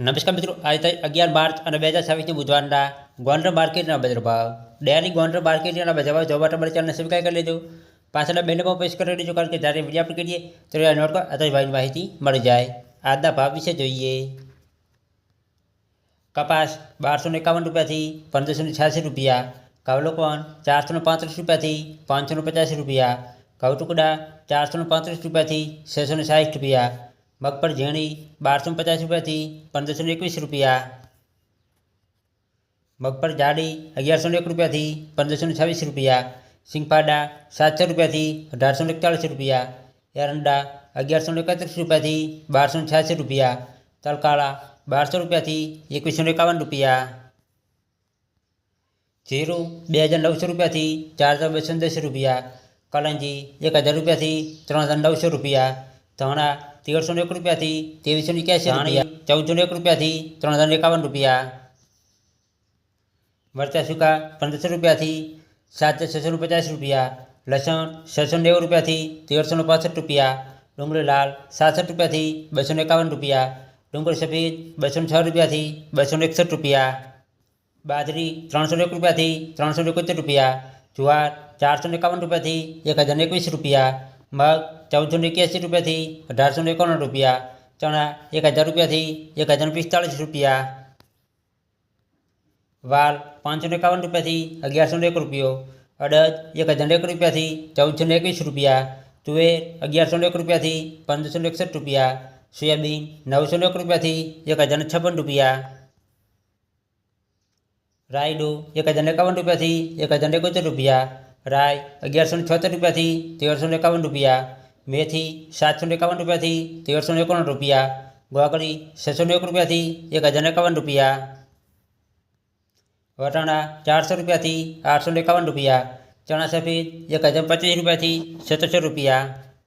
નમસ્કાર મિત્રો, આજે તારીખ 11 માર્ચ અને 2026 બુધવારના ગોંડલ માર્કેટના બજાર ભાવ. ડેરી ગોંડલ માર્કેટના બજાર ભાવ જોવા માટે અમારી ચેનલને સબસ્ક્રાઈબ કરી લેજો. પાછળના બેલમાં પ્રેસ કરી લેજો, કારણ કે જ્યારે વિડીયો અપલોડ કરીએ ત્યારે નોટ પર અથવા ભાવની માહિતી મળી જાય. આજના ભાવ વિશે જોઈએ. કપાસ 1251 રૂપિયાથી 1586 રૂપિયા. કાવલોકોન 435 રૂપિયાથી 550 રૂપિયા. ઘઉં ટુકડા 435 રૂપિયાથી 660 રૂપિયા. મગફળી ઝીણી 1250 રૂપિયાથી 1521 રૂપિયા. મગફળી જાડી 1101 રૂપિયાથી 1526 રૂપિયા. સિંગપાડા 700 રૂપિયાથી 1841 રૂપિયા. એરંડા 1131 રૂપિયાથી 1286 રૂપિયા. તલકાળા 1200 રૂપિયાથી 2151 રૂપિયા. જીરું 2900 રૂપિયાથી 4210 રૂપિયા. કલંજી 1000 રૂપિયાથી 3900 રૂપિયા. ધાણા 1301 રૂપિયાથી 2381 રૂપિયા. 1401 રૂપિયાથી 3051 રૂપિયા. મરચાં સૂકા 1500 રૂપિયાથી 7650 રૂપિયા. લસણ 690 રૂપિયાથી 1365 રૂપિયા. ડુંગળી લાલ 67 રૂપિયાથી 251 રૂપિયા. ડુંગળી સફેદ 206 રૂપિયાથી 261 રૂપિયા. બાજરી 301 રૂપિયાથી 371 રૂપિયા. જુવાર 451 રૂપિયાથી 1021 રૂપિયા. મગ 1481 રૂપિયાથી 1851 રૂપિયા. ચણા 1000 રૂપિયાથી 1045 રૂપિયા. વાલ 551 રૂપિયાથી 1101 રૂપિયો. અડદ 1001 રૂપિયાથી 1421 રૂપિયા. તુવેર 1101 રૂપિયાથી 1561 રૂપિયા. સોયાબીન 901 રૂપિયાથી 1056 રૂપિયા. રાયડો 1051 રૂપિયાથી 1071 રૂપિયા. રાય 1176 રૂપિયાથી 1351 રૂપિયા. મેથી 751 રૂપિયાથી 1351 રૂપિયા. ગોગળી 601 રૂપિયાથી 1051 રૂપિયા. વટાણા 400 રૂપિયાથી 851 રૂપિયા. ચણા સફેદ 1025 રૂપિયાથી 1700 રૂપિયા.